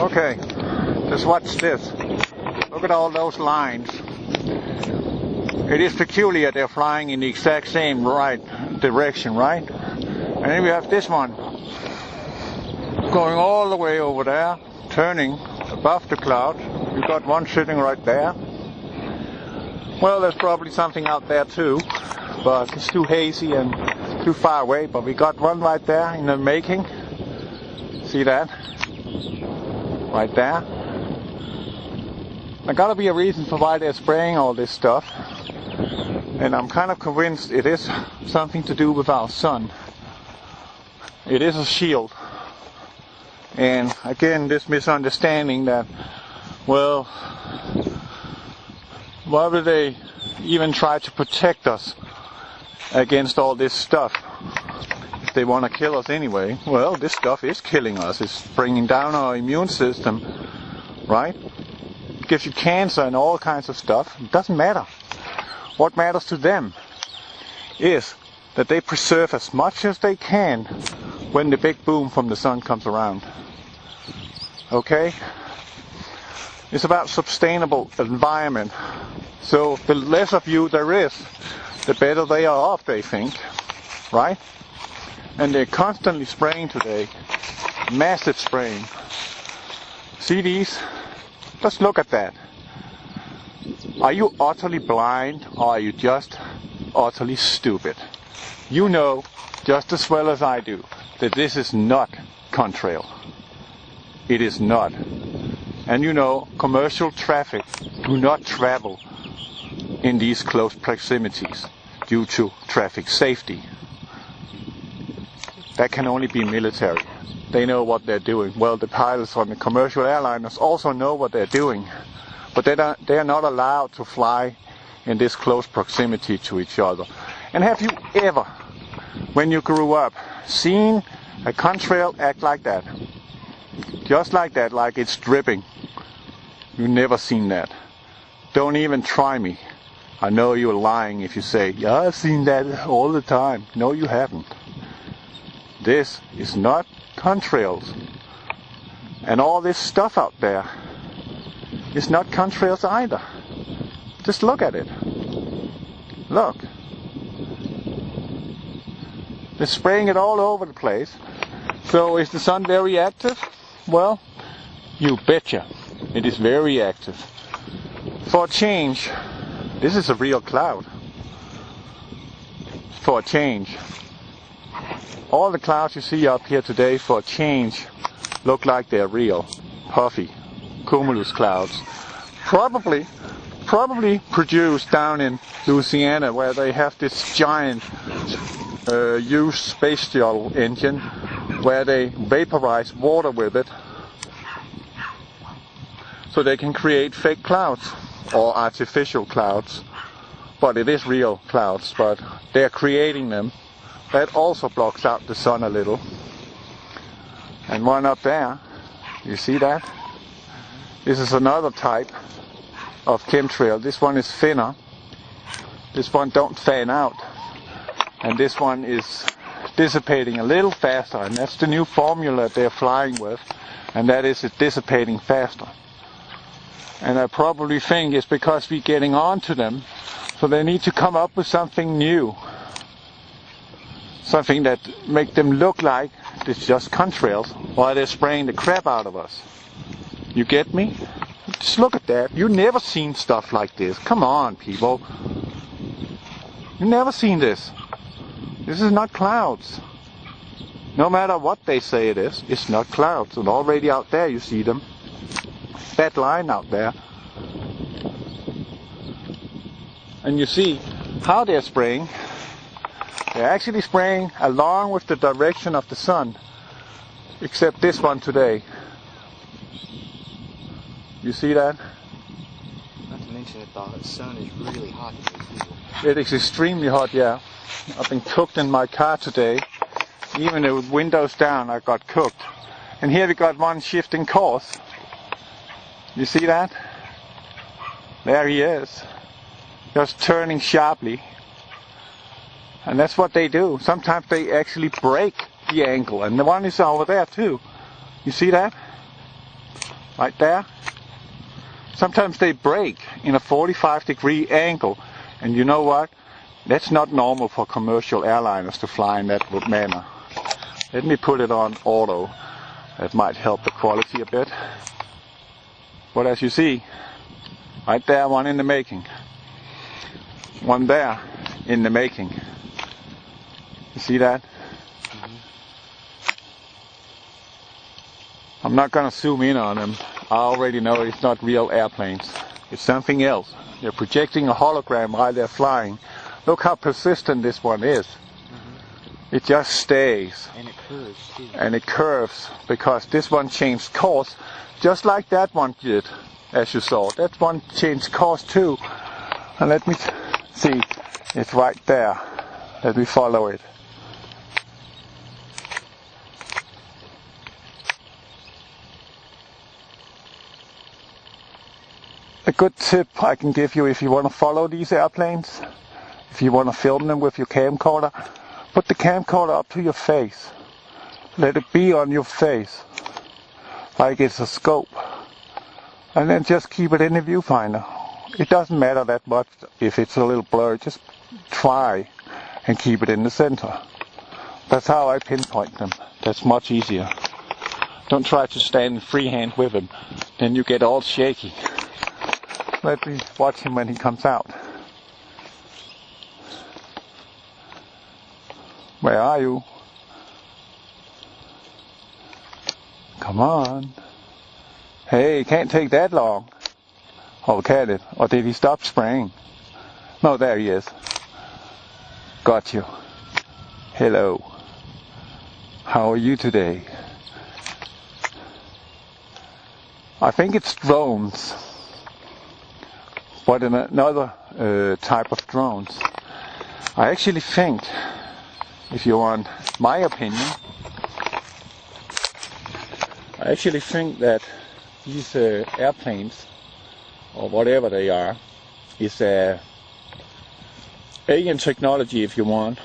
Okay, just watch this. Look at all those lines. It is peculiar they're flying in the exact same right direction, right? And then we have this one going all the way over there, turning above the cloud. We've got one sitting right there. Well, there's probably something out there too, but it's too hazy and too far away. But we got one right there in the making. See that? Right there. There gotta be a reason for why they're spraying all this stuff. And I'm kind of convinced it is something to do with our sun. It is a shield. And again, this misunderstanding that, well, why would they even try to protect us against all this stuff? If they want to kill us anyway, well, this stuff is killing us. It's bringing down our immune system, right? It gives you cancer and all kinds of stuff. It doesn't matter. What matters to them is that they preserve as much as they can when the big boom from the sun comes around. Okay? It's about sustainable environment. So the less of you there is, the better they are off, they think. Right? And they're constantly spraying today. Massive spraying. See these? Just look at that. Are you utterly blind, or are you just utterly stupid? You know just as well as I do that this is not contrail. It is not. And you know, commercial traffic do not travel in these close proximities due to traffic safety. That can only be military. They know what they're doing. Well, the pilots on the commercial airliners also know what they're doing. But they are not allowed to fly in this close proximity to each other. And have you ever, when you grew up, seen a contrail act like that? Just like that, like it's dripping. You've never seen that. Don't even try me. I know you're lying if you say, yeah, I've seen that all the time. No, you haven't. This is not contrails. And all this stuff out there is not contrails either. Just look at it. Look. They're spraying it all over the place. So is the sun very active? Well, you betcha. It is very active. For a change, this is a real cloud. For a change. All the clouds you see up here today, for a change, look like they're real. Puffy. Cumulus clouds, probably produced down in Louisiana, where they have this giant used space shuttle engine where they vaporize water with it so they can create fake clouds or artificial clouds. But it is real clouds, but they're creating them. That also blocks out the sun a little. And one up there, you see that? This is another type of chemtrail. This one is thinner. This one don't fan out. And this one is dissipating a little faster. And that's the new formula they're flying with. And that is it dissipating faster. And I probably think it's because we're getting on to them. So they need to come up with something new. Something that make them look like it's just contrails while they're spraying the crap out of us. You get me? Just look at that. You've never seen stuff like this. Come on, people. You've never seen this. This is not clouds. No matter what they say it is, it's not clouds. And already out there you see them. That line out there. And you see how they're spraying. They're actually spraying along with the direction of the sun. Except this one today. You see that? Not to mention that the sun is really hot today. It is extremely hot, yeah. I've been cooked in my car today. Even with windows down, I got cooked. And here we got one shifting course. You see that? There he is. Just turning sharply. And that's what they do. Sometimes they actually break the angle. And the one is over there too. You see that? right there. Sometimes they break in a 45-degree angle, and you know what? That's not normal for commercial airliners to fly in that manner. Let me put it on auto. That might help the quality a bit. But as you see, right there, one in the making. One there in the making. You see that? I'm not going to zoom in on them. I already know it's not real airplanes. It's something else. They're projecting a hologram while they're flying. Look how persistent this one is. It just stays. And it curves too. And it curves because this one changed course just like that one did, as you saw. That one changed course too. And let me see. It's right there. Let me follow it. A good tip I can give you if you want to follow these airplanes, if you want to film them with your camcorder, put the camcorder up to your face. Let it be on your face, like it's a scope. And then just keep it in the viewfinder. It doesn't matter that much if it's a little blurry, just try and keep it in the center. That's how I pinpoint them. That's much easier. Don't try to stand freehand with them, then you get all shaky. Let me watch him when he comes out. Where are you? Come on. Hey, can't take that long. Oh, can it? Or did he stop spraying? No, there he is. Got you. Hello. How are you today? I think it's drones. But in another type of drones. I actually think, if you want my opinion, I actually think that these airplanes, or whatever they are, is alien technology, if you want.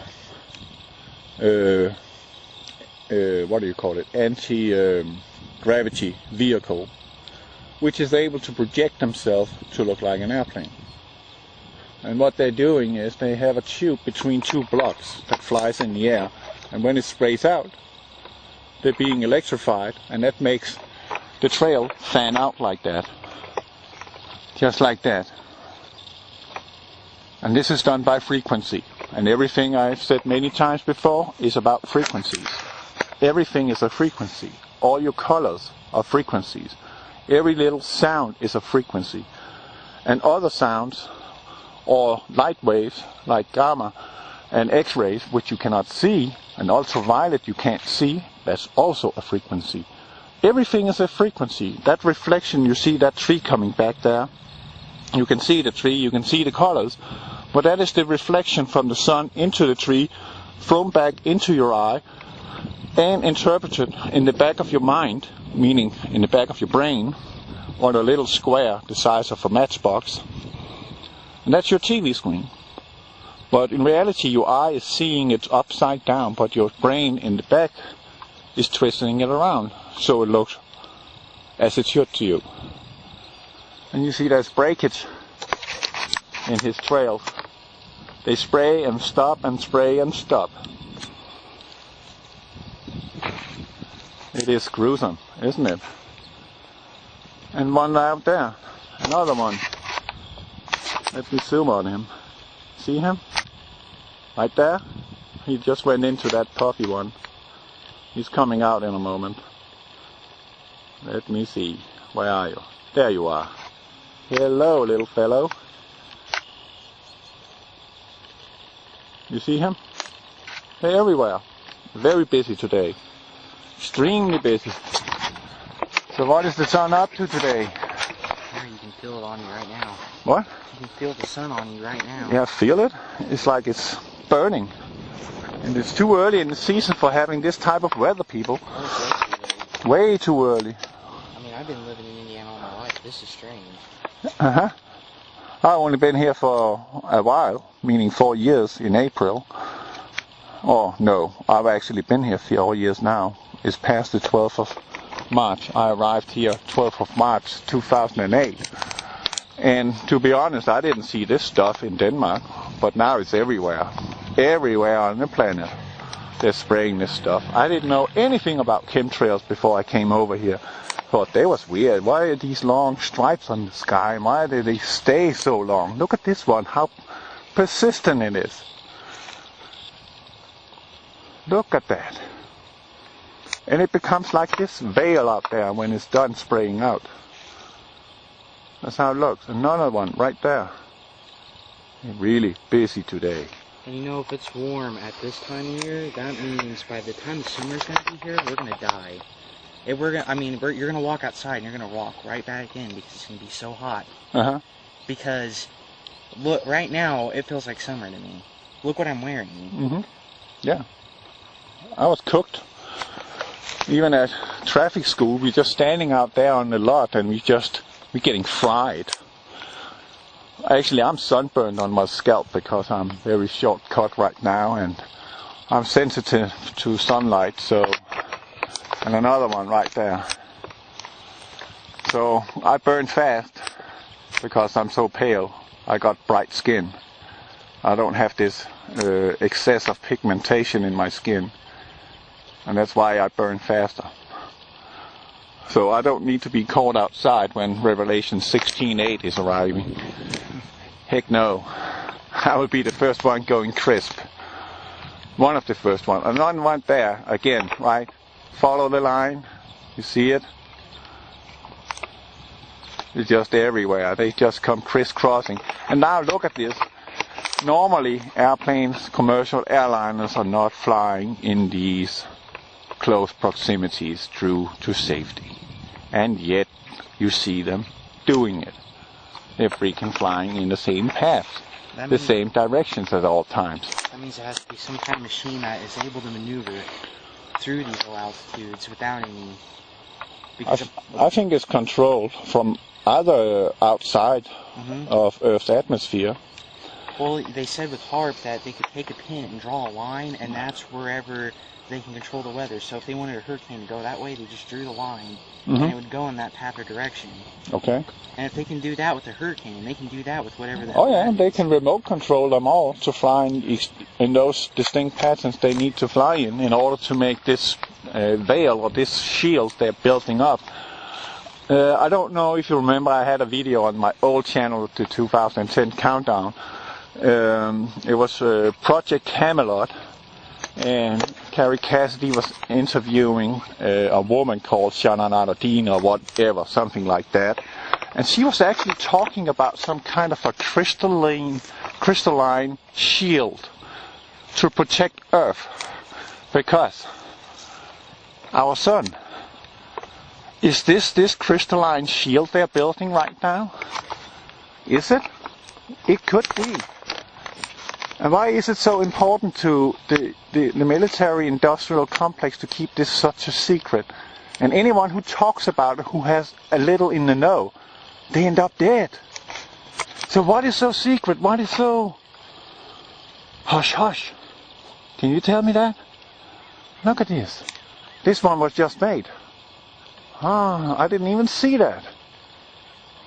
What do you call it? Anti-gravity vehicle, which is able to project themselves to look like an airplane. And what they're doing is they have a tube between two blocks that flies in the air, and when it sprays out, they're being electrified, and that makes the trail fan out like that. Just like that. And this is done by frequency. And everything I've said many times before is about frequencies. Everything is a frequency. All your colors are frequencies. Every little sound is a frequency. And other sounds, or light waves, like gamma and X-rays, which you cannot see, and ultraviolet you can't see, that's also a frequency. Everything is a frequency. That reflection, you see that tree coming back there, you can see the tree, you can see the colors, but that is the reflection from the sun into the tree, thrown back into your eye, and interpreted in the back of your mind, meaning in the back of your brain, on a little square the size of a matchbox. And that's your TV screen. But in reality your eye is seeing it upside down, but your brain in the back is twisting it around, so it looks as it should to you. And you see there's breakage in his trails. They spray and stop and spray and stop. It is gruesome, isn't it? And one out there, another one. Let me zoom on him. See him? Right there? He just went into that puffy one. He's coming out in a moment. Let me see. Where are you? There you are. Hello, little fellow. You see him? They're everywhere. Very busy today. Extremely busy. So what is the sun up to today? You can feel it on you right now. What? You can feel the sun on you right now. Yeah, feel it? It's like it's burning. And it's too early in the season for having this type of weather, people. Oh, way too early. I mean, I've been living in Indiana all my life. This is strange. Uh-huh. I've only been here for a while, meaning 4 years in April. Oh, no, I've actually been here 4 years now. It's past the 12th of March. I arrived here 12th of March 2008. And to be honest, I didn't see this stuff in Denmark, but now it's everywhere. Everywhere on the planet they're spraying this stuff. I didn't know anything about chemtrails before I came over here. Thought they was weird. Why are these long stripes on the sky? Why do they stay so long? Look at this one, how persistent it is. Look at that. And it becomes like this veil out there when it's done spraying out. That's how it looks. Another one right there. Really busy today. And you know, if it's warm at this time of year, that means by the time the summer's gonna be here, we're gonna die. If we're gonna, you're gonna walk outside and you're gonna walk right back in because it's gonna be so hot. Because look, right now it feels like summer to me. Look what I'm wearing. Yeah. I was cooked. Even at traffic school, we're just standing out there on the lot and we're getting fried. Actually, I'm sunburned on my scalp because I'm very short cut right now and I'm sensitive to sunlight, so, and another one right there. So I burn fast because I'm so pale. I got bright skin. I don't have this excess of pigmentation in my skin, and that's why I burn faster. So I don't need to be caught outside when Revelation 16:8 is arriving. Heck no. I will be the first one going crisp. One of the first ones. Another one there, again, right? Follow the line. You see it? It's just everywhere. They just come crisscrossing. And now look at this. Normally, airplanes, commercial airliners are not flying in these close proximities due to safety. And yet, you see them doing it. They're freaking flying in the same path, the same directions at all times. That means it has to be some kind of machine that is able to maneuver through these low altitudes without any... I think it's controlled from either outside of Earth's atmosphere. Well, they said with HARP that they could take a pin and draw a line, and that's wherever they can control the weather. So if they wanted a hurricane to go that way, they just drew the line, and it would go in that path or direction. Okay. And if they can do that with a hurricane, they can do that with whatever the Oh yeah, they can remote control them all to fly in those distinct patterns they need to fly in order to make this veil or this shield they're building up. I don't know if you remember, I had a video on my old channel, the 2010 countdown. It was Project Camelot, and Carrie Cassidy was interviewing a woman called Shannon Ardeen or whatever, something like that. And she was actually talking about some kind of a crystalline shield to protect Earth. Because our sun, is this crystalline shield they're building right now? Is it? It could be. And why is it so important to the military-industrial complex to keep this such a secret? And anyone who talks about it, who has a little in the know, they end up dead. So what is so secret? What is so hush-hush? Can you tell me that? Look at this. This one was just made. Ah, I didn't even see that.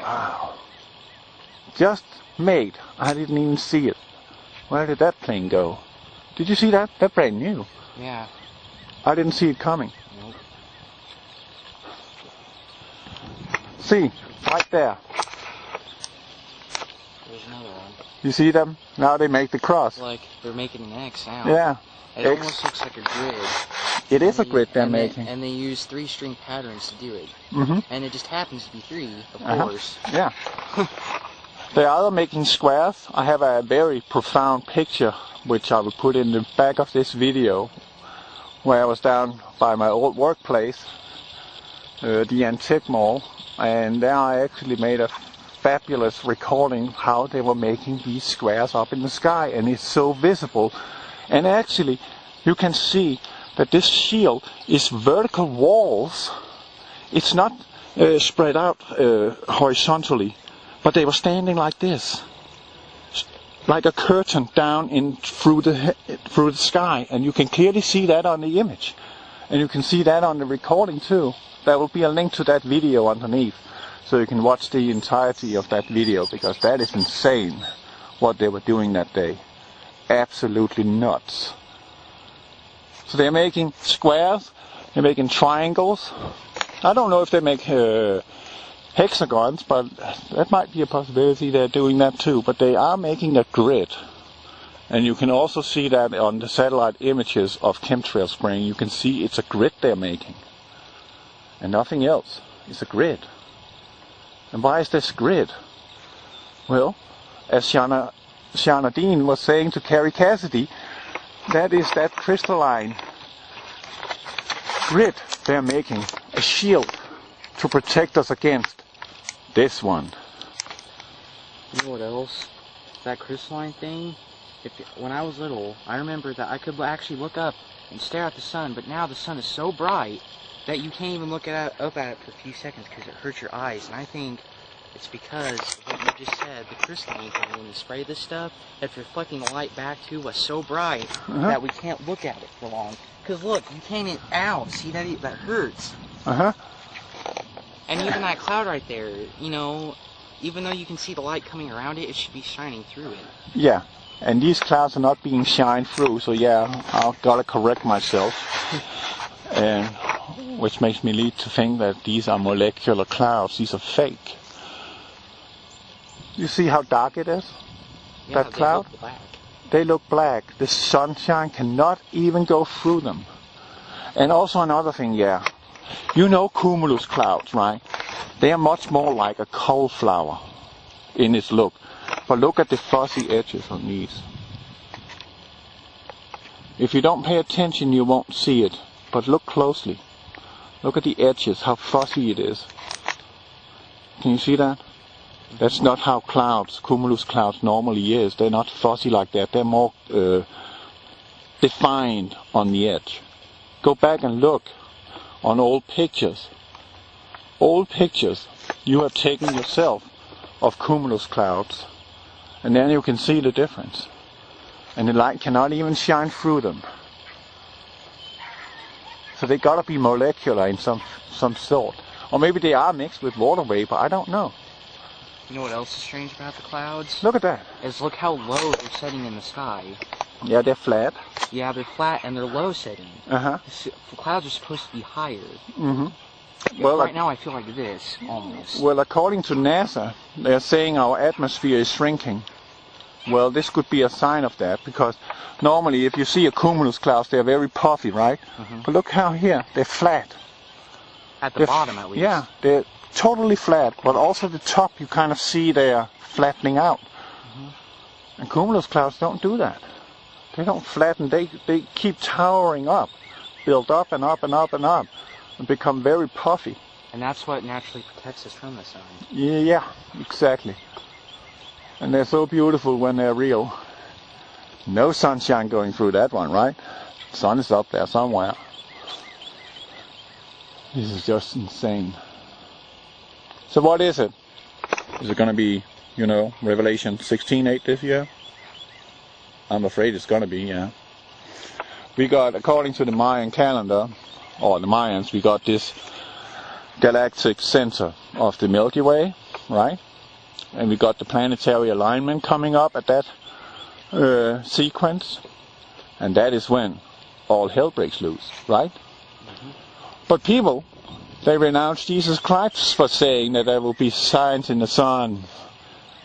Wow. Just made. I didn't even see it. Where did that plane go? Did you see that? That's brand new. Yeah. I didn't see it coming. Nope. See, right there. There's another one. You see them? Now they make the cross. Like they're making an X now. Yeah. It almost looks like a grid. It is a grid they're making. And they use 3-string patterns to do it. And it just happens to be 3, of course. Yeah. They are either making squares. I have a very profound picture which I will put in the back of this video, where I was down by my old workplace, the Antique Mall, and there I actually made a fabulous recording how they were making these squares up in the sky, and it's so visible. And actually you can see that this shield is vertical walls. It's not spread out horizontally, but they were standing like this, like a curtain down in through the sky, and you can clearly see that on the image, and you can see that on the recording too. there will be a link to that video underneath, so you can watch the entirety of that video, because that is insane what they were doing that day. Absolutely nuts. So they're making squares, they're making triangles. I don't know if they make hexagons, but that might be a possibility. They're doing that too. But they are making a grid. And you can also see that on the satellite images of chemtrail spraying. You can see it's a grid they're making. And nothing else. It's a grid. And why is this grid? Well, as Shana Dean was saying to Carrie Cassidy, that is that crystalline grid they're making. A shield to protect us against this one. You know what else? That crystalline thing? When I was little, I remember that I could actually look up and stare at the sun, but now the sun is so bright that you can't even look up at it for a few seconds because it hurts your eyes. And I think it's because of what you just said, the crystalline thing, when you spray this stuff, it's reflecting the light back to us so bright that we can't look at it for long. Because look, you can't, ow, see that hurts. And even that cloud right there, you know, even though you can see the light coming around it, it should be shining through it. Yeah. And these clouds are not being shined through, so yeah, I've got to correct myself. And which makes me lead to think that these are molecular clouds. These are fake. You see how dark it is? Yeah, that cloud? They look black. They look black. The sunshine cannot even go through them. And also another thing, yeah. You know cumulus clouds, right? They are much more like a cauliflower in its look. But look at the fuzzy edges on these. If you don't pay attention, you won't see it. But look closely. Look at the edges, how fuzzy it is. Can you see that? That's not how cumulus clouds normally is. They're not fuzzy like that. They're more defined on the edge. Go back and look on old pictures. Old pictures you have taken yourself of cumulus clouds. And then you can see the difference. And the light cannot even shine through them. So they gotta be molecular in some sort. Or maybe they are mixed with water vapor, I don't know. You know what else is strange about the clouds? Look at that. Is look how low they're setting in the sky. Yeah, they're flat. Yeah, they're flat and they're low setting. The clouds are supposed to be higher. Well, right now I feel like this, almost. Well, according to NASA, they're saying our atmosphere is shrinking. Well, this could be a sign of that, because normally if you see a cumulus cloud, they're very puffy, right? But look how here, they're flat. At the bottom, at least. Yeah, they're totally flat, but also the top you kind of see they're flattening out. And cumulus clouds don't do that. They don't flatten, they keep towering up, build up and up and up and up, and become very puffy. And that's what naturally protects us from the sun. Yeah, exactly. And they're so beautiful when they're real. No sunshine going through that one, right? The sun is up there somewhere. This is just insane. So what is it? Is it going to be, you know, Revelation 16:8 this year? I'm afraid it's going to be, yeah. We got, according to the Mayan calendar, or the Mayans, we got this galactic center of the Milky Way, right? And we got the planetary alignment coming up at that sequence. And that is when all hell breaks loose, right? But people, they renounce Jesus Christ for saying that there will be signs in the sun,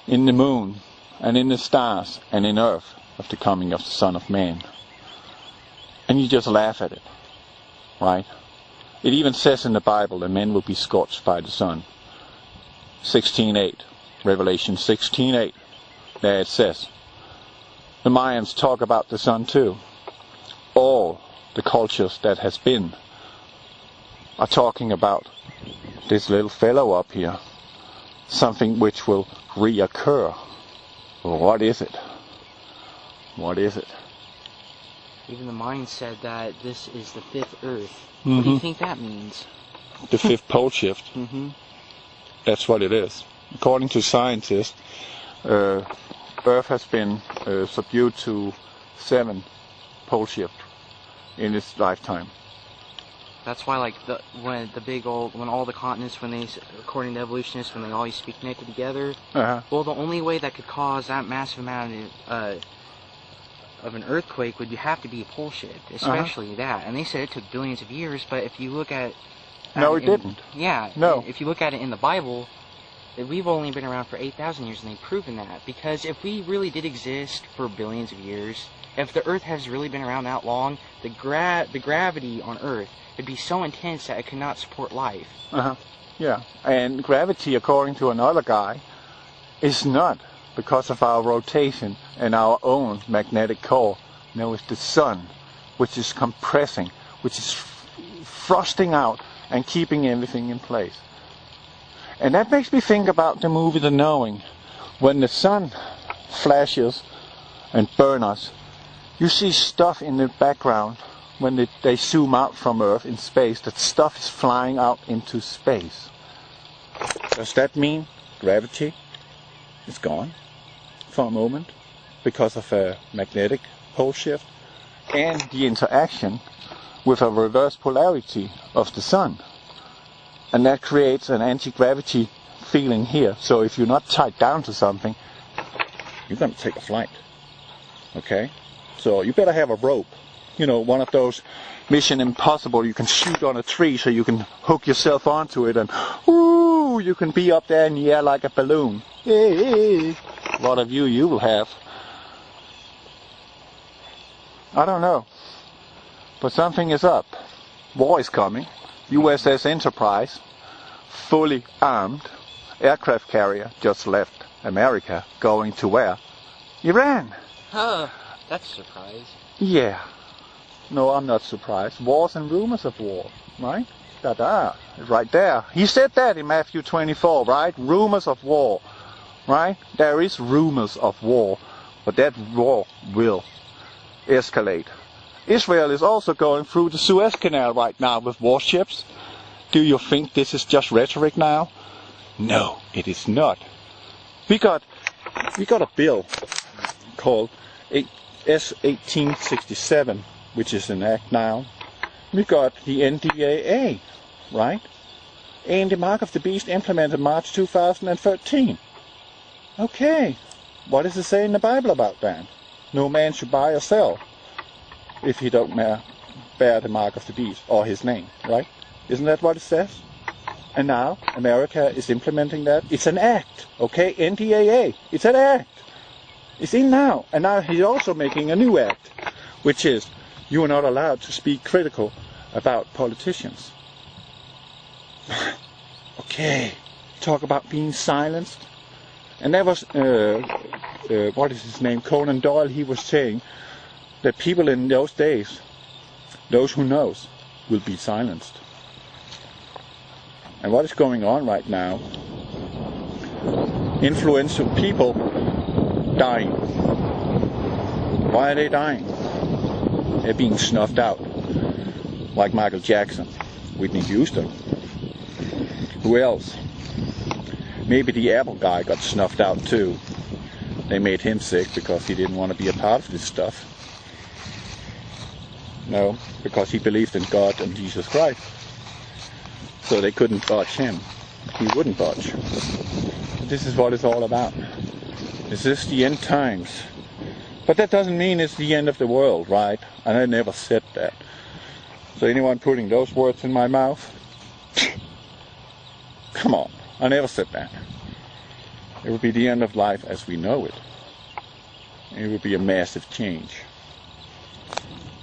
in the moon, and in the stars, and in earth of the coming of the Son of Man. And you just laugh at it, right? It even says in the Bible that men will be scorched by the sun. 16:8, Revelation 16:8. There it says. The Mayans talk about the sun too. All the cultures that has been are talking about this little fellow up here. Something which will reoccur. Well, what is it? What is it? Even the Mayans said that this is the fifth Earth. What do you think that means? The fifth pole shift. That's what it is. According to scientists, Earth has been subdued to 7 pole shifts in its lifetime. That's why, like, when all the continents, according to evolutionists, when they all used to be connected together, well, the only way that could cause that massive amount of an earthquake would have to be a pole shift, especially that. And they said it took billions of years, but if you look at... No, it didn't. Yeah. No. If you look at it in the Bible, we've only been around for 8,000 years, and they've proven that. Because if we really did exist for billions of years, if the Earth has really been around that long, the gravity on Earth would be so intense that it could not support life. Yeah. And gravity, according to another guy, is not because of our rotation and our own magnetic core. No, it's the sun, which is compressing, which is thrusting out and keeping everything in place. And that makes me think about the movie The Knowing. When the sun flashes and burns us, you see stuff in the background when they zoom out from Earth in space. That stuff is flying out into space. Does that mean gravity is gone for a moment because of a magnetic pole shift and the interaction with a reverse polarity of the sun? And that creates an anti-gravity feeling here. So if you're not tied down to something, you're going to take a flight. Okay? So you better have a rope. You know, one of those Mission Impossible, you can shoot on a tree so you can hook yourself onto it and ooh, you can be up there in the air like a balloon. Hey, what a view you will have. I don't know. But something is up. War is coming. USS Enterprise, fully armed, aircraft carrier, just left America, going to where? Iran. Huh, that's a surprise. Yeah. No, I'm not surprised. Wars and rumors of war, right? Right there. He said that in Matthew 24, right? Rumors of war, right? There is rumors of war, but that war will escalate. Israel is also going through the Suez Canal right now with warships. Do you think this is just rhetoric now? No, it is not. We got a bill called S-1867, which is an act now. We got the NDAA, right? And the Mark of the Beast implemented March 2013. Okay, what does it say in the Bible about that? No man should buy or sell if he don't bear the mark of the beast or his name, right? Isn't that what it says? And now America is implementing that. It's an act, okay? NDAA, it's an act. It's in now. And now he's also making a new act, which is you are not allowed to speak critical about politicians. Okay, talk about being silenced. And that was, what is his name, Conan Doyle, he was saying that people in those days, those who knows, will be silenced. And what is going on right now? Influential people dying. Why are they dying? They're being snuffed out. Like Michael Jackson, Whitney Houston. Who else? Maybe the Apple guy got snuffed out too. They made him sick because he didn't want to be a part of this stuff. No, because he believed in God and Jesus Christ. So they couldn't budge him. He wouldn't budge. This is what it's all about. This is the end times. But that doesn't mean it's the end of the world, right? And I never said that. So anyone putting those words in my mouth? Come on, I never said that. It will be the end of life as we know it. It will be a massive change.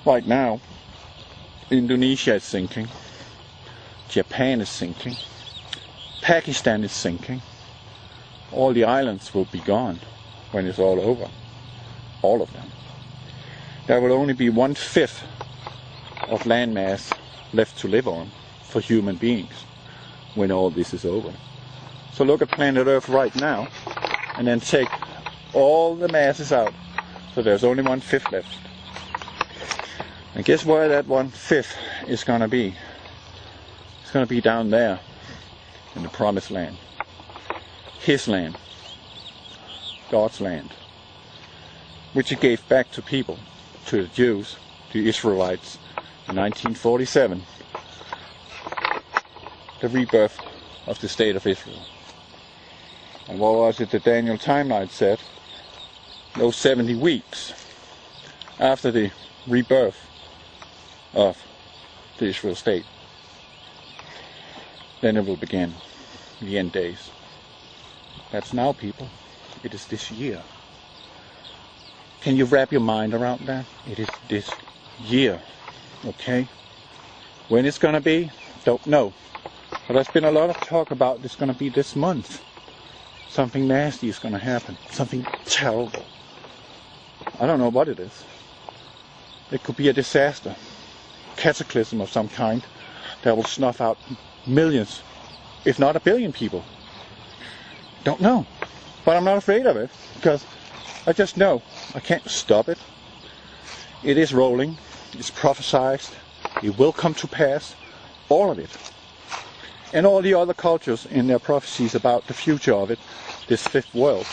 Right now, Indonesia is sinking. Japan is sinking. Pakistan is sinking. All the islands will be gone when it's all over. All of them. There will only be 1/5 of landmass left to live on for human beings when all this is over. So look at planet Earth right now and then take all the masses out. So there's only 1/5 left. And guess where that 1/5 is going to be? It's going to be down there in the promised land. His land. God's land. Which he gave back to people, to the Jews, the Israelites, in 1947. the rebirth of the state of Israel. And what was it that Daniel timeline said? Those 70 weeks after the rebirth of the Israel state. Then it will begin, the end days. That's now, people. It is this year. Can you wrap your mind around that? It is this year, okay? When it's gonna be, don't know. But there's been a lot of talk about it's gonna be this month. Something nasty is gonna happen. Something terrible. I don't know what it is. It could be a disaster. Cataclysm of some kind that will snuff out millions, if not 1 billion people. Don't know. But I'm not afraid of it, because I just know I can't stop it. It is rolling. It's prophesied. It will come to pass. All of it. And all the other cultures in their prophecies about the future of it, this fifth world.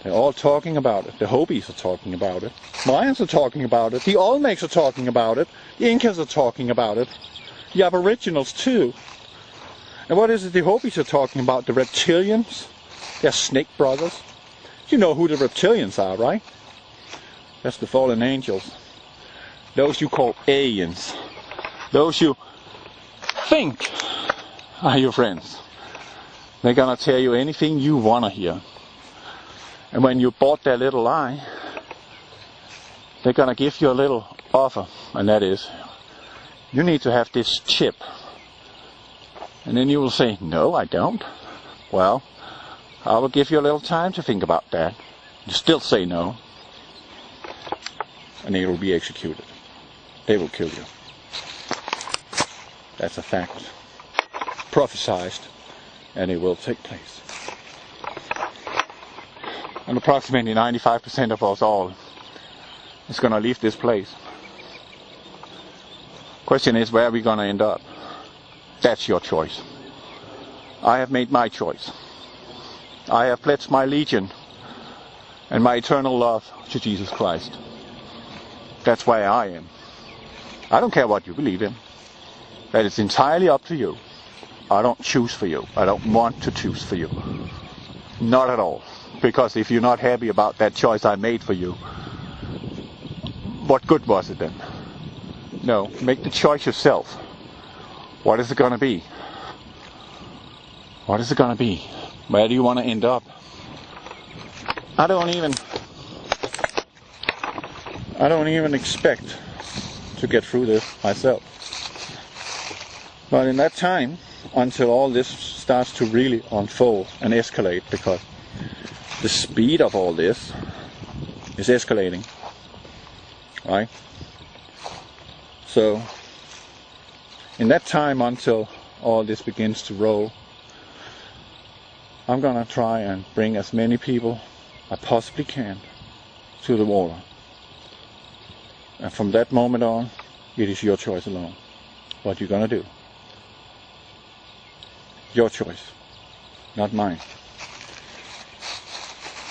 They're all talking about it. The Hobis are talking about it. Mayans are talking about it. The Olmecs are talking about it. The Incas are talking about it. The Aboriginals too. And what is it the Hobis are talking about? The reptilians? They're snake brothers. You know who the reptilians are, right? That's the fallen angels. Those you call aliens. Those you think are your friends. They're gonna tell you anything you wanna hear. And when you bought their little lie, they're gonna give you a little offer, and that is, you need to have this chip. And then you will say, no, I don't. Well, I will give you a little time to think about that. You still say no, and they will be executed. They will kill you. That's a fact. Prophesied, and it will take place. And approximately 95% of us all is going to leave this place. Question is, where are we going to end up? That's your choice. I have made my choice. I have pledged my allegiance and my eternal love to Jesus Christ. That's where I am. I don't care what you believe in. That is entirely up to you. I don't choose for you. I don't want to choose for you. Not at all. Because if you're not happy about that choice I made for you, what good was it then? No, make the choice yourself. What is it going to be? What is it going to be? Where do you want to end up? I don't even expect to get through this myself. But in that time, until all this starts to really unfold and escalate, because the speed of all this is escalating, right? So, in that time until all this begins to roll, I'm gonna try and bring as many people I possibly can to the water. And from that moment on, it is your choice alone. What you're gonna do. Your choice, not mine.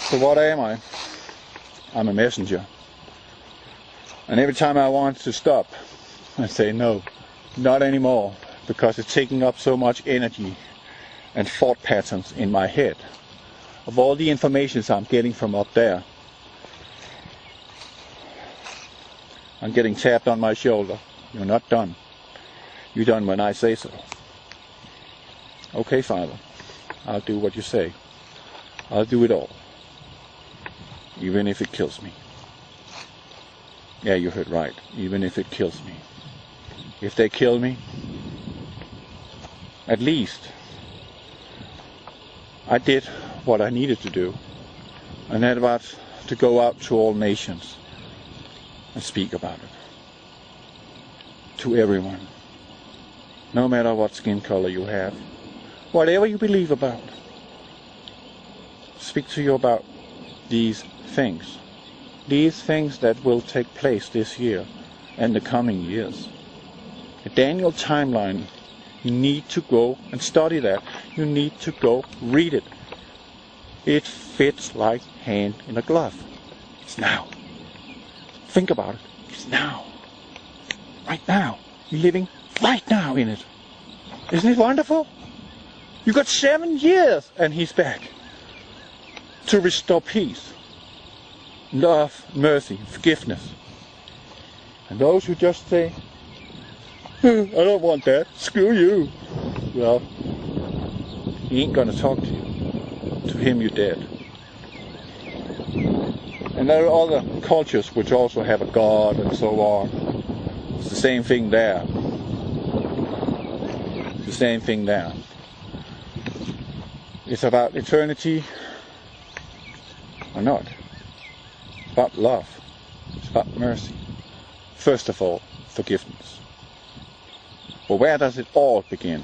So what am I? I'm a messenger. And every time I want to stop, I say no, not anymore, because it's taking up so much energy and thought patterns in my head of all the information I'm getting from up there. I'm getting tapped on my shoulder. You're not done. You're done when I say so. Okay, Father, I'll do what you say. I'll do it all. Even if it kills me. Yeah, you heard right. Even if it kills me. If they kill me, at least I did what I needed to do. And that was to go out to all nations and speak about it. To everyone. No matter what skin color you have. Whatever you believe about. Speak to you about these things. These things that will take place this year and the coming years. The Daniel timeline, you need to go and study that. You need to go read it. It fits like hand in a glove. It's now. Think about it. It's now. Right now. You're living right now in it. Isn't it wonderful? You got 7 years and he's back to restore peace, love, mercy, forgiveness. And those who just say, I don't want that, screw you. Well, he ain't gonna talk to you. To him you're dead. And there are other cultures which also have a god and so on. It's the same thing there. It's the same thing there. It's about eternity or not. It's about love. It's about mercy. First of all, forgiveness. But where does it all begin?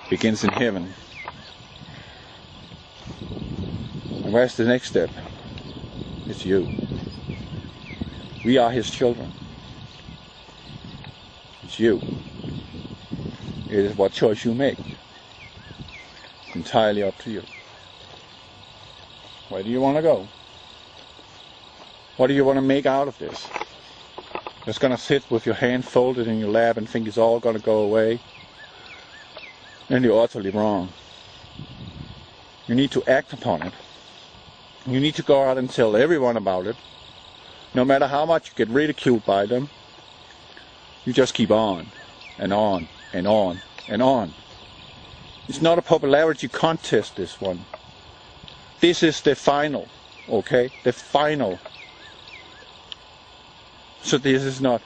It begins in heaven. And where's the next step? It's you. We are his children. It's you. It is what choice you make. It's entirely up to you. Where do you want to go? What do you want to make out of this? Just gonna sit with your hand folded in your lap and think it's all gonna go away? Then you're utterly wrong. You need to act upon it. You need to go out and tell everyone about it. No matter how much you get ridiculed by them, you just keep on and on and on and on. It's not a popularity contest, this one. This is the final, okay? The final. So this is not,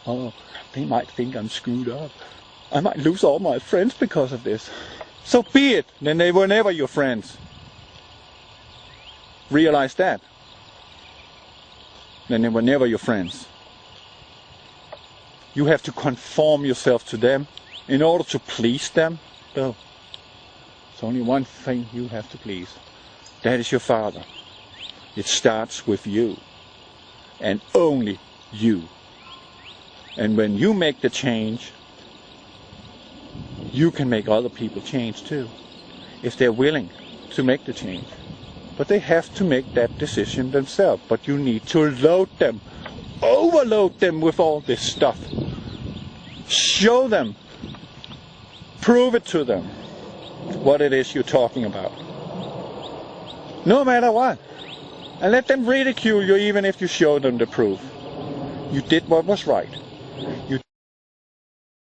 oh, they might think I'm screwed up. I might lose all my friends because of this. So be it, then they were never your friends. Realize that. Then they were never your friends. You have to conform yourself to them in order to please them. No. There's only one thing you have to please. That is your Father. It starts with you. And only you. And when you make the change, you can make other people change too, if they're willing to make the change. But they have to make that decision themselves. But you need to load them, overload them with all this stuff. Show them, prove it to them, what it is you're talking about. No matter what. And let them ridicule you even if you show them the proof. You did what was right. You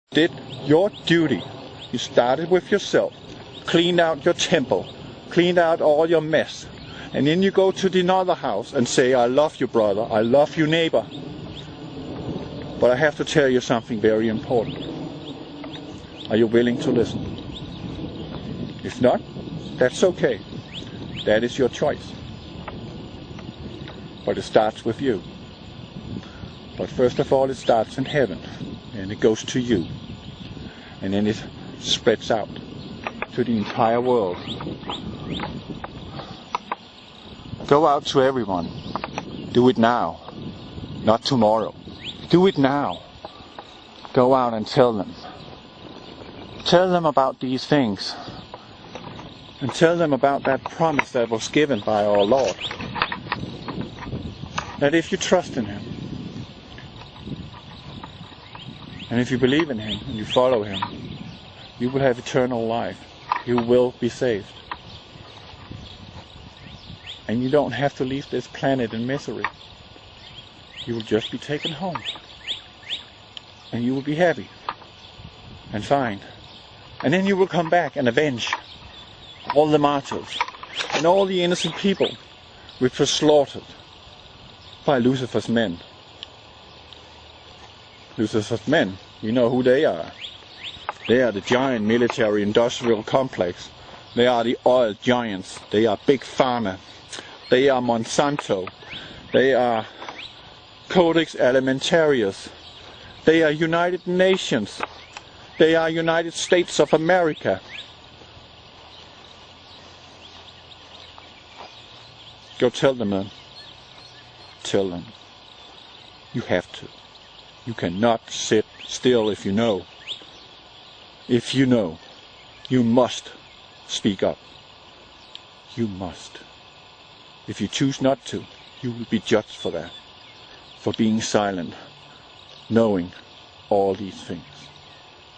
did your duty. You started with yourself. Cleaned out your temple. Cleaned out all your mess. And then you go to the other house and say, I love you, brother. I love you, neighbor. But I have to tell you something very important. Are you willing to listen? If not, that's okay. That is your choice. But it starts with you. But first of all, it starts in heaven. And it goes to you. And then it spreads out to the entire world. Go out to everyone. Do it now. Not tomorrow. Do it now. Go out and tell them. Tell them about these things. And tell them about that promise that was given by our Lord. That if you trust in Him, and if you believe in Him, and you follow Him, you will have eternal life. You will be saved. And you don't have to leave this planet in misery. You will just be taken home. And you will be happy. And fine. And then you will come back and avenge all the martyrs and all the innocent people which were slaughtered by Lucifer's men. Lucifer's men, you know who they are. They are the giant military industrial complex. They are the oil giants. They are Big Pharma. They are Monsanto. They are Codex Alimentarius. They are United Nations. They are United States of America. Go tell them, man. Tell them. You have to. You cannot sit still if you know. If you know, you must speak up. You must. If you choose not to, you will be judged for that. For being silent, knowing all these things.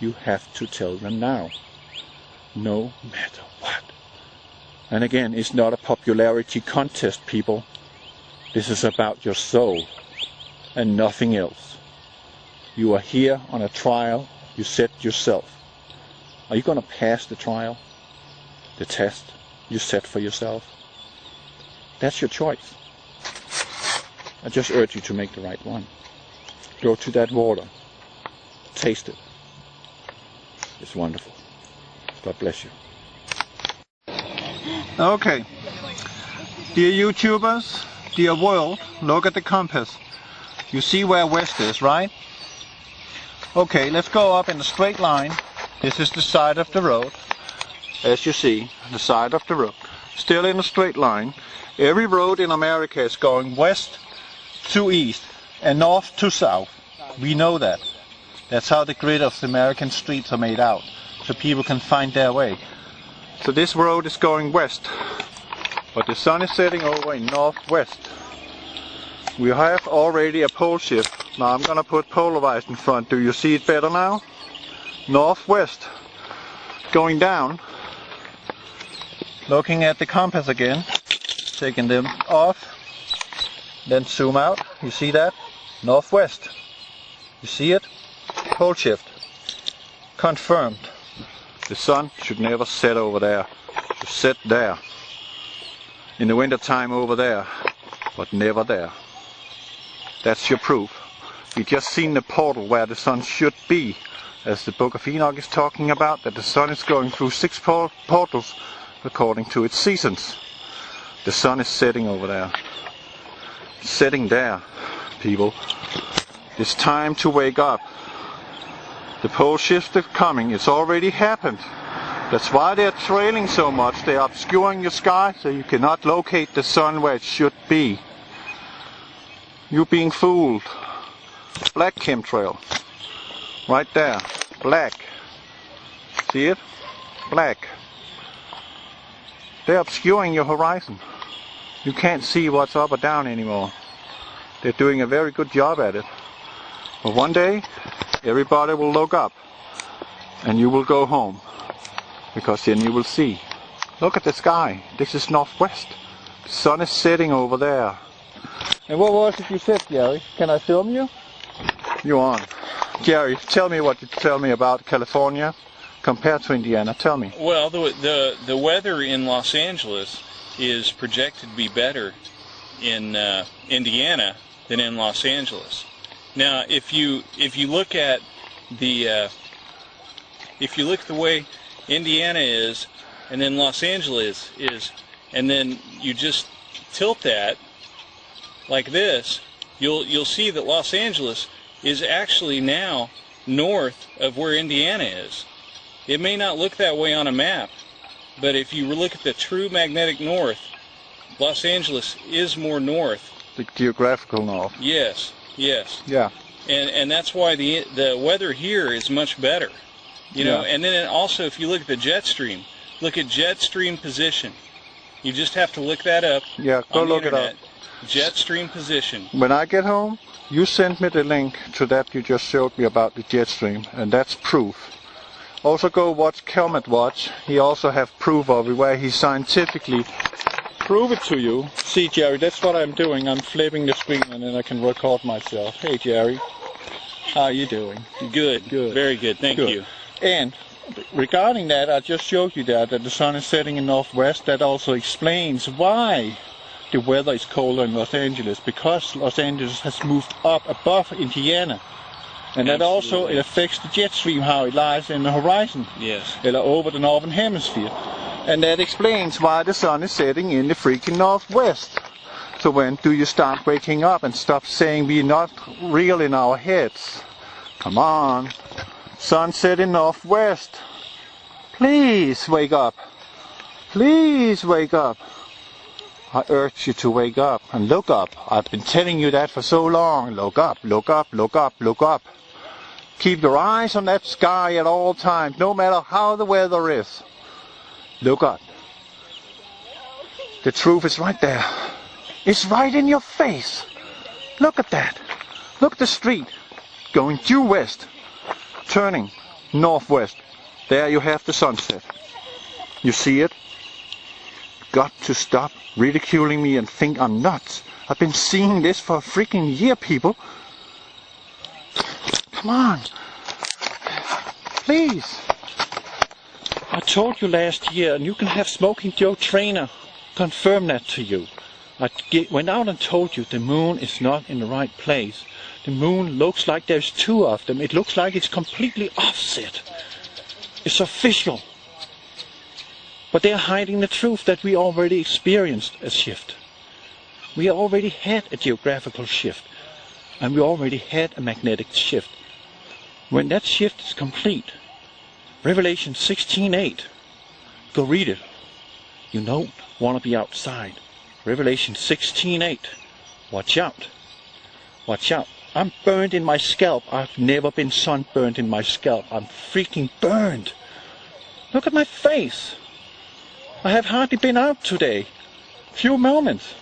You have to tell them now. No matter what. And again, it's not a popularity contest, people. This is about your soul and nothing else. You are here on a trial you set yourself. Are you going to pass the trial? The test you set for yourself? That's your choice. I just urge you to make the right one. Go to that water. Taste it. It's wonderful. God bless you. Okay. Dear YouTubers, dear world, look at the compass. You see where west is, right? Okay, let's go up in a straight line. This is the side of the road. As you see, the side of the road. Still in a straight line. Every road in America is going west to east and north to south. We know that. That's how the grid of the American streets are made out, so people can find their way. So this road is going west, but the sun is setting over in northwest. We have already a pole shift. Now I'm gonna put polarized in front. Do you see it better now? Northwest. Going down. Looking at the compass again. Taking them off. Then zoom out. You see that? Northwest. You see it? Pole shift. Confirmed. The sun should never set over there. It should set there. In the winter time over there. But never there. That's your proof. We just seen the portal where the sun should be. As the Book of Enoch is talking about, that the sun is going through 6 portals according to its seasons. The sun is setting over there. Setting there, people. It's time to wake up. The pole shift is coming. It's already happened. That's why they're trailing so much. They're obscuring your sky so you cannot locate the sun where it should be. You're being fooled. Black chemtrail. Right there. Black. See it? Black. They're obscuring your horizon. You can't see what's up or down anymore. They're doing a very good job at it. But one day, everybody will look up. And you will go home. Because then you will see. Look at the sky. This is northwest. The sun is setting over there. And what was it you said, Gary? Can I film you? You're on. Gary, tell me what you tell me about California compared to Indiana. Tell me. Well, the weather in Los Angeles is projected to be better in Indiana than in Los Angeles. Now, if you look at the way Indiana is, and then Los Angeles is, and then you just tilt that like this, you'll see that Los Angeles is actually now north of where Indiana is. It may not look that way on a map, but if you look at the true magnetic north, Los Angeles is more north. The geographical north. Yes, yes. Yeah. And that's why the weather here is much better. You know, and then also if you look at the jet stream, look at jet stream position. You just have to look that up. Yeah, go look it up. Jet stream position. When I get home, you send me the link to that you just showed me about the jet stream, and that's proof. Also go watch Comet Watch. He also have proof of it where he scientifically prove it to you. See, Jerry, that's what I'm doing. I'm flipping the screen and then I can record myself. Hey, Jerry, how are you doing? Good. Good. Very good. Thank you. And regarding that, I just showed you that the sun is setting in northwest. That also explains why the weather is colder in Los Angeles, because Los Angeles has moved up above Indiana. And that also it affects the jet stream, how it lies in the horizon. Yes. Over the northern hemisphere. And that explains why the sun is setting in the freaking northwest. So when do you start waking up and stop saying we're not real in our heads? Come on. Sun setting northwest. Please wake up. Please wake up. I urge you to wake up and look up. I've been telling you that for so long. Look up, look up, look up, look up. Keep your eyes on that sky at all times, no matter how the weather is. Look up. The truth is right there. It's right in your face. Look at that. Look at the street. Going due west. Turning northwest. There you have the sunset. You see it? Got to stop ridiculing me and think I'm nuts. I've been seeing this for a freaking year, people. Come on. Please. I told you last year, and you can have Smoking Joe Trainer confirm that to you. I went out and told you the moon is not in the right place. The moon looks like there's two of them. It looks like it's completely offset. It's official. But they're hiding the truth that we already experienced a shift. We already had a geographical shift. And we already had a magnetic shift. When that shift is complete, Revelation 16:8, go read it. You don't want to be outside. Revelation 16:8, watch out. Watch out. I'm burned in my scalp. I've never been sunburned in my scalp. I'm freaking burned. Look at my face. I have hardly been out today. Few moments.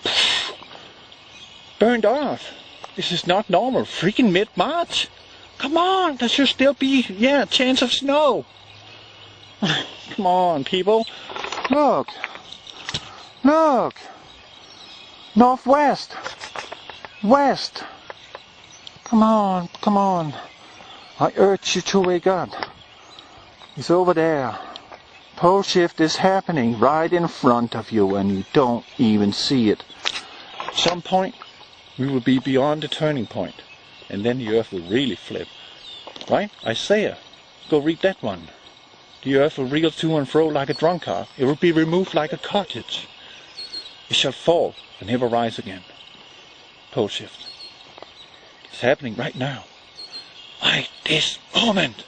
Burned off. This is not normal. Freaking mid-March. Come on, there should still be, a chance of snow. Come on, people. Look. Look. Northwest. West. Come on, come on. I urge you to wake up. It's over there. Poleshift is happening right in front of you and you don't even see it. At some point, we will be beyond the turning point, and then the earth will really flip. Right? Isaiah, go read that one. The earth will reel to and fro like a drunkard. It will be removed like a cartridge. It shall fall and never rise again. Poleshift. It's happening right now. Right this moment.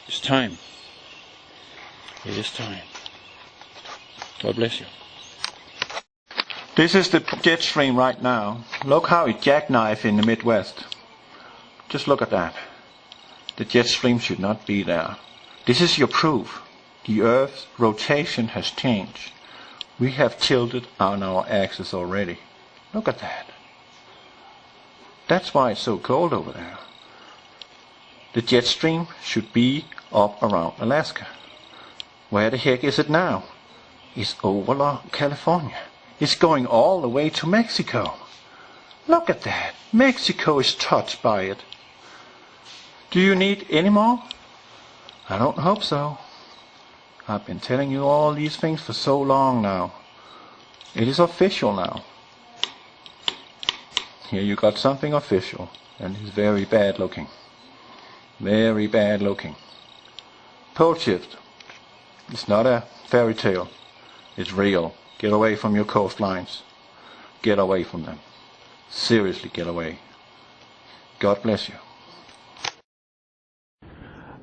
It's time. It is time. God bless you. This is the jet stream right now. Look how it jackknife in the Midwest. Just look at that. The jet stream should not be there. This is your proof. The Earth's rotation has changed. We have tilted on our axis already. Look at that. That's why it's so cold over there. The jet stream should be up around Alaska. Where the heck is it now? It's over California. It's going all the way to Mexico. Look at that. Mexico is touched by it. Do you need any more? I don't hope so. I've been telling you all these things for so long now. It is official now. Here you got something official, and it's very bad looking. Very bad looking. Poleshift. It's not a fairy tale. It's real. Get away from your coastlines. Get away from them. Seriously, get away. God bless you.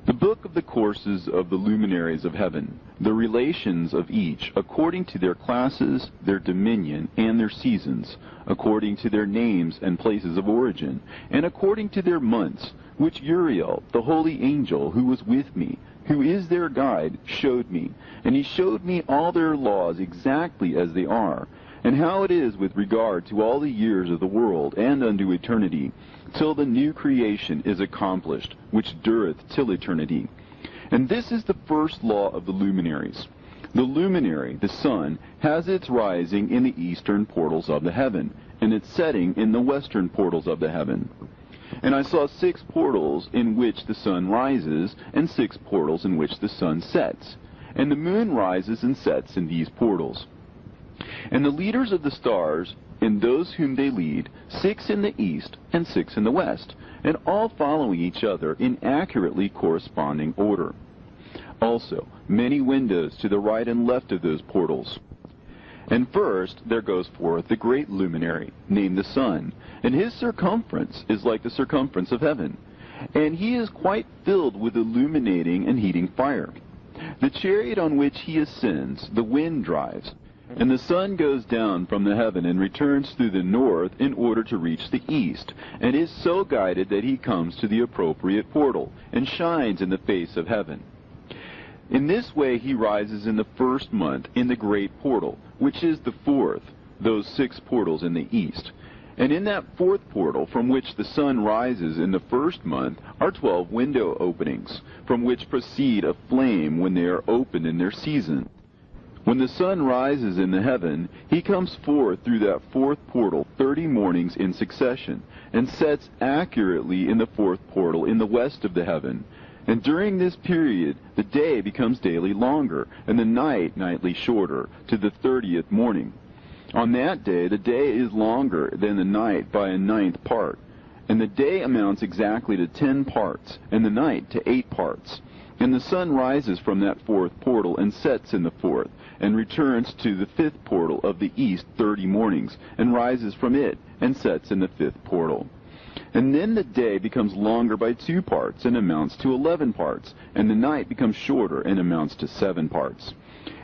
The book of the courses of the luminaries of heaven, the relations of each according to their classes, their dominion, and their seasons, according to their names and places of origin, and according to their months, which Uriel, the holy angel who was with me, who is their guide, showed me. And he showed me all their laws exactly as they are, and how it is with regard to all the years of the world and unto eternity, till the new creation is accomplished, which dureth till eternity. And this is the first law of the luminaries. The luminary, the sun, has its rising in the eastern portals of the heaven, and its setting in the western portals of the heaven. And I saw 6 portals in which the sun rises, and 6 portals in which the sun sets. And the moon rises and sets in these portals. And the leaders of the stars, and those whom they lead, 6 in the east and 6 in the west, and all following each other in accurately corresponding order. Also, many windows to the right and left of those portals. And first there goes forth the great luminary, named the sun, and his circumference is like the circumference of heaven, and he is quite filled with illuminating and heating fire. The chariot on which he ascends, the wind drives, and the sun goes down from the heaven and returns through the north in order to reach the east, and is so guided that he comes to the appropriate portal, and shines in the face of heaven. In this way he rises in the first month in the great portal, which is the 4th, those 6 portals in the east. And in that fourth portal from which the sun rises in the first month are 12 window openings, from which proceed a flame when they are opened in their season. When the sun rises in the heaven, he comes forth through that fourth portal 30 mornings in succession, and sets accurately in the fourth portal in the west of the heaven. And during this period, the day becomes daily longer, and the night nightly shorter, to the 30th morning. On that day, the day is longer than the night by a 9th part, and the day amounts exactly to 10 parts, and the night to 8 parts. And the sun rises from that fourth portal and sets in the fourth, and returns to the fifth portal of the east 30 mornings, and rises from it, and sets in the fifth portal. And then the day becomes longer by 2 parts, and amounts to 11 parts, and the night becomes shorter, and amounts to 7 parts.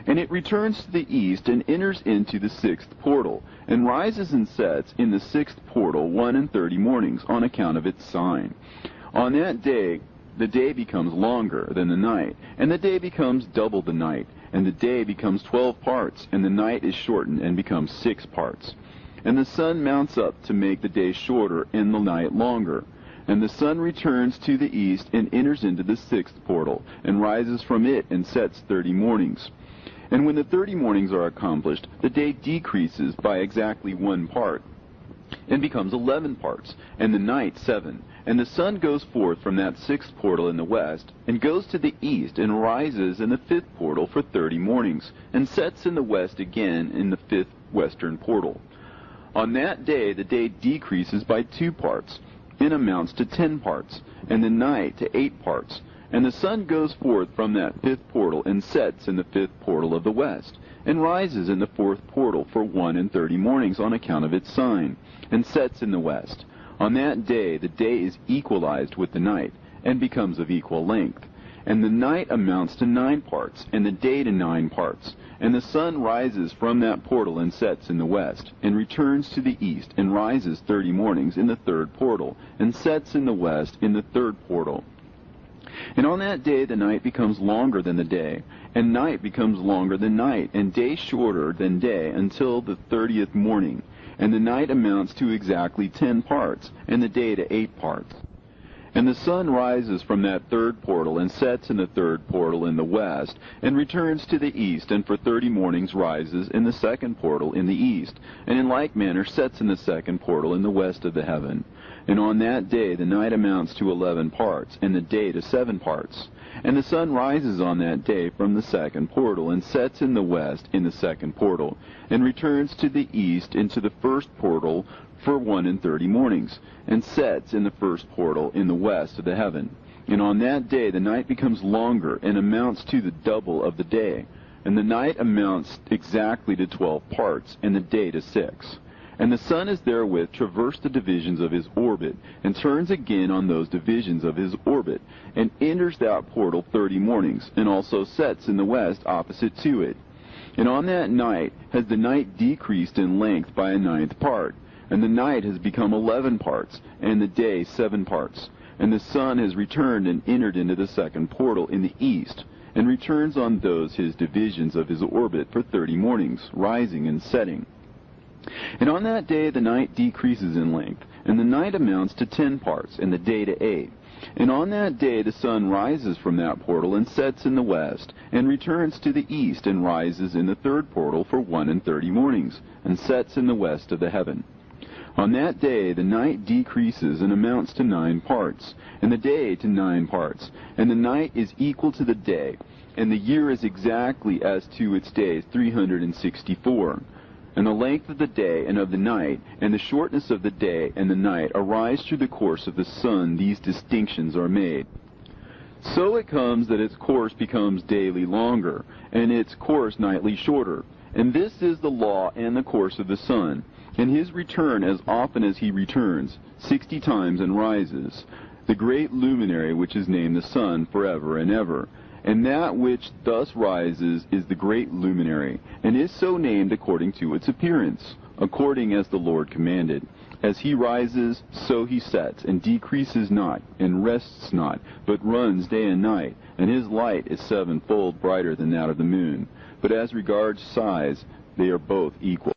And it returns to the east, and enters into the 6th portal, and rises and sets in the 6th portal 1 mornings, on account of its sign. On that day, the day becomes longer than the night, and the day becomes double the night, and the day becomes 12 parts, and the night is shortened and becomes 6 parts. And the sun mounts up to make the day shorter and the night longer. And the sun returns to the east and enters into the 6th portal, and rises from it and sets 30 mornings. And when the 30 mornings are accomplished, the day decreases by exactly 1 part, and becomes 11 parts, and the night 7. And the sun goes forth from that 6th portal in the west, and goes to the east, and rises in the 5th portal for 30 mornings, and sets in the west again in the 5th western portal. On that day the day decreases by 2 parts, and amounts to 10 parts, and the night to 8 parts. And the sun goes forth from that 5th portal, and sets in the 5th portal of the west, and rises in the 4th portal for 1 mornings on account of its sign, and sets in the west. On that day the day is equalized with the night, and becomes of equal length. And the night amounts to 9 parts, and the day to 9 parts. And the sun rises from that portal and sets in the west, and returns to the east, and rises 30 mornings in the 3rd portal, and sets in the west in the 3rd portal. And on that day the night becomes longer than the day, and night becomes longer than night, and day shorter than day, until the 30th morning. And the night amounts to exactly 10 parts, and the day to 8 parts. And the sun rises from that 3rd portal, and sets in the 3rd portal in the west, and returns to the east, and for 30 mornings rises in the 2nd portal in the east, and in like manner sets in the 2nd portal in the west of the heaven. And on that day the night amounts to 11 parts, and the day to 7 parts. And the sun rises on that day from the 2nd portal, and sets in the west in the 2nd portal, and returns to the east into the 1st portal for 1 mornings, and sets in the 1st portal in the west of the heaven. And on that day the night becomes longer, and amounts to the double of the day. And the night amounts exactly to 12 parts, and the day to 6. And the sun is therewith traversed the divisions of his orbit, and turns again on those divisions of his orbit, and enters that portal 30 mornings, and also sets in the west opposite to it. And on that night has the night decreased in length by a 9th part, and the night has become 11 parts, and the day 7 parts. And the sun has returned and entered into the 2nd portal in the east, and returns on those his divisions of his orbit for 30 mornings, rising and setting. And on that day the night decreases in length, and the night amounts to 10 parts, and the day to 8. And on that day the sun rises from that portal, and sets in the west, and returns to the east, and rises in the 3rd portal for 1 mornings, and sets in the west of the heaven. On that day the night decreases and amounts to 9 parts, and the day to 9 parts, and the night is equal to the day, and the year is exactly as to its days 364. And the length of the day and of the night, and the shortness of the day and the night arise through the course of the sun. These distinctions are made. So it comes that its course becomes daily longer, and its course nightly shorter. And this is the law and the course of the sun. And his return as often as he returns, 60 times and rises, the great luminary which is named the sun forever and ever. And that which thus rises is the great luminary, and is so named according to its appearance, according as the Lord commanded. As he rises, so he sets, and decreases not, and rests not, but runs day and night, and his light is 7-fold brighter than that of the moon. But as regards size, they are both equal.